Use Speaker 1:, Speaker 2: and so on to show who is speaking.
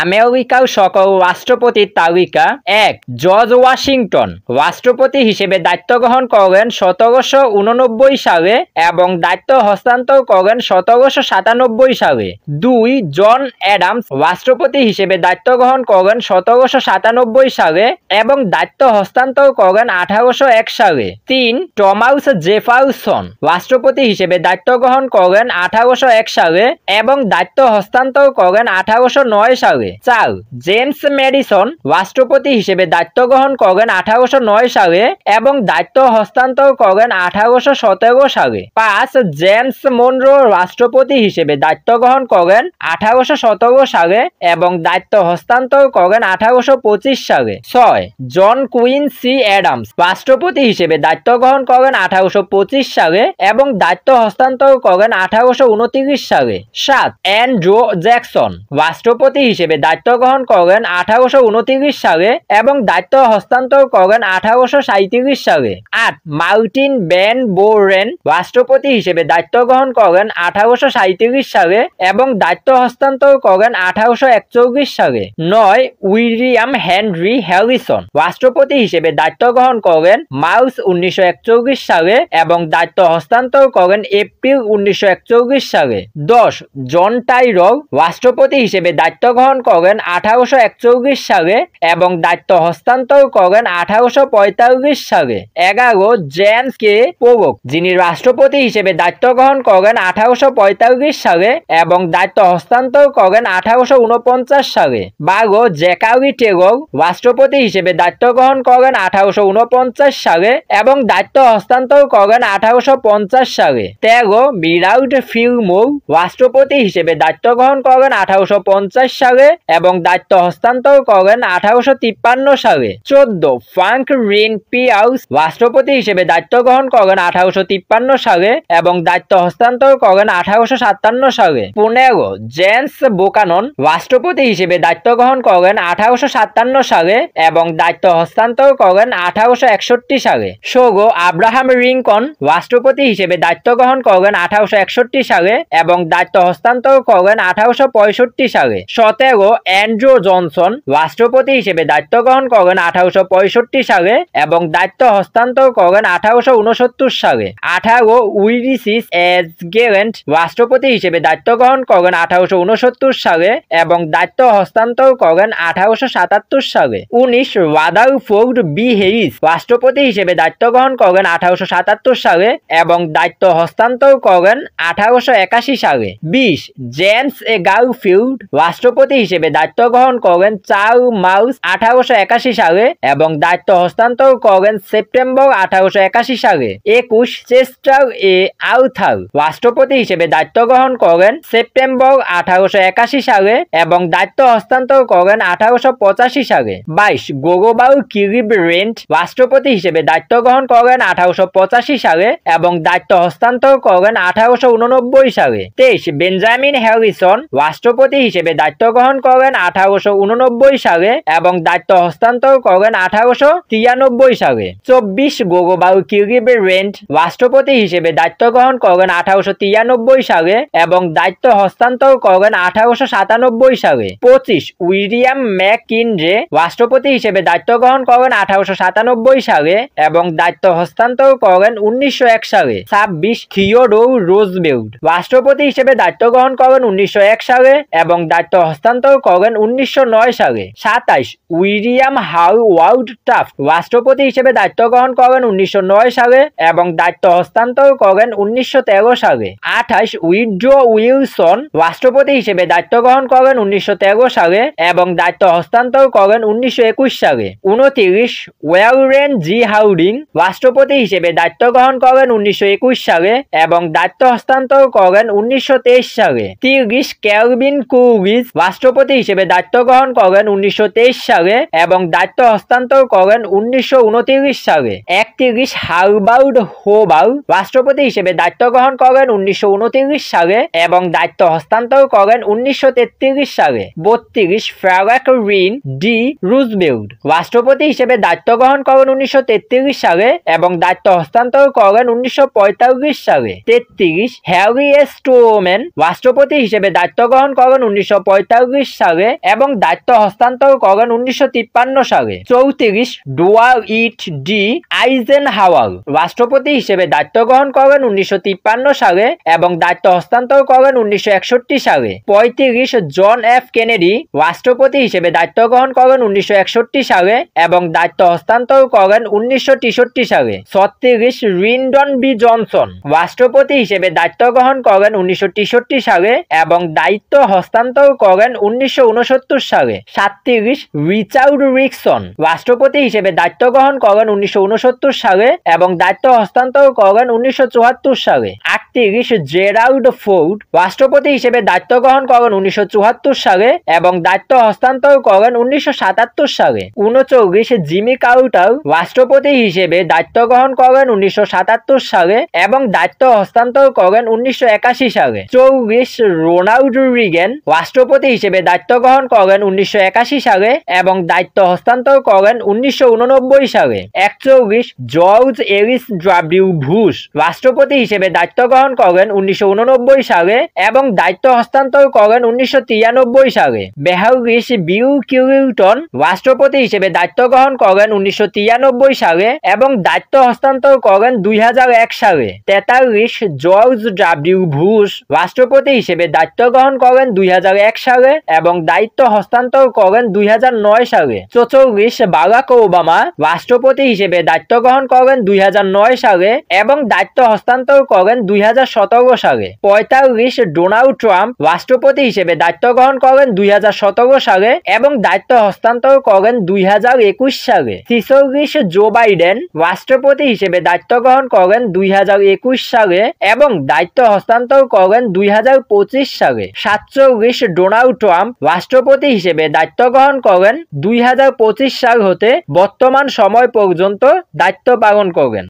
Speaker 1: আমেরিকার সকল রাষ্ট্রপতির তালিকা। 1. জর্জ ওয়াশিংটন রাষ্ট্রপতি হিসেবে দায়িত্ব গ্রহণ করেন 1789 সালে এবং দায়িত্ব হস্তান্তর করেন 1797 সালে। 2. জন অ্যাডামস রাষ্ট্রপতি হিসেবে দায়িত্ব গ্রহণ করেন 1797 সালে এবং দায়িত্ব হস্তান্তর করেন 1801 সালে। 3. টমাস জেফারসন রাষ্ট্রপতি হিসেবে দায়িত্ব গ্রহণ করেন 1801 সালে এবং দায়িত্ব হস্তান্তর করেন 1809 সালে। 4. জেমস ম্যাডিসন রাষ্ট্রপতি হিসেবে দায়িত্ব গ্রহণ করেন 1809 সালে এবং দায়িত্ব হস্তান্তর করেন 1817 সালে। 5. জেমস মনরো রাষ্ট্রপতি হিসেবে দায়িত্ব গ্রহণ করেন 1817 সালে এবং দায়িত্ব হস্তান্তর করেন 1825 সালে। 6. জন কুইন্সি অ্যাডামস রাষ্ট্রপতি হিসেবে দায়িত্ব গ্রহণ করেন 1825 সালে এবং দায়িত্ব হস্তান্তর করেন 1829 সালে। 7. অ্যান্ড্রু জ্যাকসন রাষ্ট্রপতি হিসেবে দায়িত্ব গ্রহণ করেন 1829 সালে এবং দায়িত্ব হস্তান্তর করেন 1837 সালে। 8. মার্টিন ভ্যান বোরেন রাষ্ট্রপতি হিসেবে দায়িত্ব গ্রহণ করেন 1837 সালে এবং দায়িত্ব হস্তান্তর করেন 1841 সালে। 9. উইলিয়াম হেনরি হ্যারিসন রাষ্ট্রপতি হিসেবে দায়িত্ব গ্রহণ করেন মার্চ 1941 সালে এবং দায়িত্ব হস্তান্তর করেন এপ্রিল 1941 সালে। 10. জন টাইলর রাষ্ট্রপতি হিসেবে দায়িত্ব গ্রহণ করেন 1841 সালে এবং দায়িত্ব হস্তান্তর করেন 1845 সালে। 11. জেমস কে পোলক যিনি রাষ্ট্রপতি হিসেবে দায়িত্ব গ্রহণ করেন 1845 সালে এবং দায়িত্ব হস্তান্তর করেন 1849 সালে। 12. জ্যাকারি টেলর রাষ্ট্রপতি হিসেবে দায়িত্ব গ্রহণ করেন 1849 সালে এবং দায়িত্ব হস্তান্তর করেন 1850 সালে। 13. মিলার্ড ফিলমোর রাষ্ট্রপতি হিসেবে দায়িত্ব গ্রহণ করেন 1850 সালে এবং দায়িত্ব হস্তান্তর করেন 1853 সালে। 14. ফ্রাঙ্ক রিন পিয়ার্স রাষ্ট্রপতি হিসেবে দায়িত্ব গ্রহণ করেন 1853 সালে এবং দায়িত্ব হস্তান্তর করেন 1857 সালে। 15. জেমস বুকানন রাষ্ট্রপতি হিসেবে দায়িত্ব গ্রহণ করেন 1857 সালে এবং দায়িত্ব হস্তান্তর করেন 1861 সালে। 16. আব্রাহাম লিঙ্কন রাষ্ট্রপতি হিসেবে দায়িত্ব গ্রহণ করেন 1861 সালে এবং দায়িত্ব হস্তান্তর করেন 1865 সালে। 17. অ্যান্ড্রু জনসন রাষ্ট্রপতি হিসেবে দায়িত্ব গ্রহণ করেন 1865 সালে এবং দায়িত্ব হস্তান্তর করেন 1869 সালে। 18. উইলিস এস গ্র্যান্ট রাষ্ট্রপতি হিসেবে দায়িত্ব গ্রহণ করেন 1869 সালে এবং দায়িত্ব হস্তান্তর করেন 1877 সালে। 19. রাদারফোর্ড বি হ্যারিস রাষ্ট্রপতি হিসেবে দায়িত্ব গ্রহণ করেন 1877 সালে এবং দায়িত্ব হস্তান্তর করেন 1881 সালে। 20. জেমস এ গারফিল্ড রাষ্ট্রপতি হিসেবে দায়িত্ব গ্রহণ করেন 4 মার্চ 1881 সালে এবং দায়িত্ব হস্তান্তর করেন সেপ্টেম্বর 1881 সালে। 21. চেস্টার এ আর্থার রাষ্ট্রপতি হিসেবে দায়িত্ব গ্রহণ করেন সেপ্টেম্বর 1881 সালে এবং দায়িত্ব হস্তান্তর করেন 1885 সালে। 22. গ্লোবাল কিলিব্রেন্ট রাষ্ট্রপতি হিসেবে দায়িত্ব গ্রহণ করেন 1885 সালে এবং দায়িত্ব হস্তান্তর করেন 1889 সালে। 23. বেঞ্জামিন হ্যারিসন রাষ্ট্রপতি হিসেবে দায়িত্ব গ্রহণ করেন 1889 সালে এবং দায়িত্ব হস্তান্তর করেন 1893 সালে। 24. গ্লোবাল কিলিব্রেন্ট রাষ্ট্রপতি হিসেবে দায়িত্ব গ্রহণ করেন 1893 সালে এবং দায়িত্ব হস্তান্তর করেন 1897 সালে। 25. উইলিয়াম ম্যাককিনলে রাষ্ট্রপতি হিসেবে দায়িত্ব গ্রহণ করেন 1897 সালে এবং দায়িত্ব হস্তান্তর করেন 1901 সালে। 26. থিওডোর রুজভেল্ট রাষ্ট্রপতি হিসেবে দায়িত্ব গ্রহণ করেন 1901 সালে এবং দায়িত্ব হস্তান্তর করেন 1909 সালে। 27. উইলিয়াম হাওয়ার্ড টাফট রাষ্ট্রপতি হিসেবে দায়িত্ব গ্রহণ করেন 1909 সালে এবং দায়িত্ব হস্তান্তর করেন 1913 সালে। 28. উইড্রো উইলসন রাষ্ট্রপতি হিসেবে দায়িত্ব গ্রহণ করেন 1913 সালে এবং দায়িত্ব হস্তান্তর করেন 1921 সালে। 29. ওয়ারেন জি হার্ডিং রাষ্ট্রপতি হিসেবে দায়িত্ব গ্রহণ করেন 1921 সালে এবং দায়িত্ব হস্তান্তর করেন 1923 সালে। 30. ক্যালভিন কুলিজ রাষ্ট্রপতি হিসেবে দায়িত্ব গ্রহণ করেন 1923 সালে এবং দায়িত্ব হস্তান্তর করেন 1929 সালে। 31. হারবার্ট হোবার রাষ্ট্রপতি হিসেবে দায়িত্ব গ্রহণ করেন 1929 সালে এবং দায়িত্ব হস্তান্তর করেন 1933 সালে। 32. ফ্রাঙ্ক রিন ডি রুজভেল্ট রাষ্ট্রপতি হিসেবে দায়িত্ব গ্রহণ করেন 1933 সালে এবং দায়িত্ব হস্তান্তর করেন 1945 সালে। 33. হ্যারি এস ট্রুম্যান রাষ্ট্রপতি হিসেবে দায়িত্ব গ্রহণ করেন 1945 সালে এবং দায়িত্ব হস্তান্তর করেন 1953 সালে। 34 ডুয়াইট ডি আইজেনহাওয়ার রাষ্ট্রপতি হিসেবে দায়িত্ব গ্রহণ করেন 1953 সালে এবং দায়িত্ব হস্তান্তর করেন 1961 সালে। 35 জন এফ কেনেডি রাষ্ট্রপতি হিসেবে দায়িত্ব গ্রহণ করেন 1961 সালে এবং দায়িত্ব হস্তান্তর করেন 1963 সালে। 36 লিন্ডন বি জনসন রাষ্ট্রপতি হিসেবে দায়িত্ব গ্রহণ করেন 1963 সালে এবং দায়িত্ব হস্তান্তর করেন 1969 সালে। 37 রিচার্ড নিক্সন রাষ্ট্রপতি হিসেবে দায়িত্ব গ্রহণ করেন 1969 সালে এবং দায়িত্ব হস্তান্তর করেন 1974 সালে। 38 জেরাল্ড ফোর্ড রাষ্ট্রপতি হিসেবে দায়িত্ব গ্রহণ করেন 1974 সালে এবং দায়িত্ব হস্তান্তর করেন 1977 সালে। 39 জিমি কার্টার রাষ্ট্রপতি হিসেবে দায়িত্ব গ্রহণ করেন 1977 সালে এবং দায়িত্ব হস্তান্তর করেন 1981 সালে। 40 রোনাল্ড রিগেন রাষ্ট্রপতি হিসেবে দায়িত্ব গ্রহণ করেন 1981 সালে এবং দায়িত্ব হস্তান্তর করেন 1989 সালে। 41 জর্জ এরিস ডব্লিউ বুশ রাষ্ট্রপতি হিসেবে দায়িত্ব গ্রহণ করেন 1989 সালে এবং দায়িত্ব হস্তান্তর করেন 1993 সালে। 42 বিল ক্লিনটন রাষ্ট্রপতি হিসেবে দায়িত্ব গ্রহণ করেন 1993 সালে এবং দায়িত্ব হস্তান্তর করেন 2001 সালে। 43 জর্জ ডব্লিউ বুশ রাষ্ট্রপতি হিসেবে দায়িত্ব গ্রহণ করেন 2001 সালে এবং দায়িত্ব হস্তান্তর করেন 2009 সালে। 44 বারাক ওবামা রাষ্ট্রপতি হিসেবে দায়িত্ব গ্রহণ করেন 2009 সালে এবং দায়িত্ব হস্তান্তর করেন 2017 সালে। 45 ডোনাল্ড ট্রাম্প রাষ্ট্রপতি হিসেবে দায়িত্ব গ্রহণ করেন 2017 সালে এবং দায়িত্ব হস্তান্তর করেন 2021 সালে। 46 জো বাইডেন রাষ্ট্রপতি হিসেবে দায়িত্ব গ্রহণ করেন 2021 সালে এবং দায়িত্ব হস্তান্তর করেন 2025 সালে। 47 ডোনাল্ড ট্রাম্প রাষ্ট্রপতি হিসেবে দায়িত্ব গ্রহণ করেন 2025 সাল হতে বর্তমান সময় পর্যন্ত দায়িত্ব পালন করেন।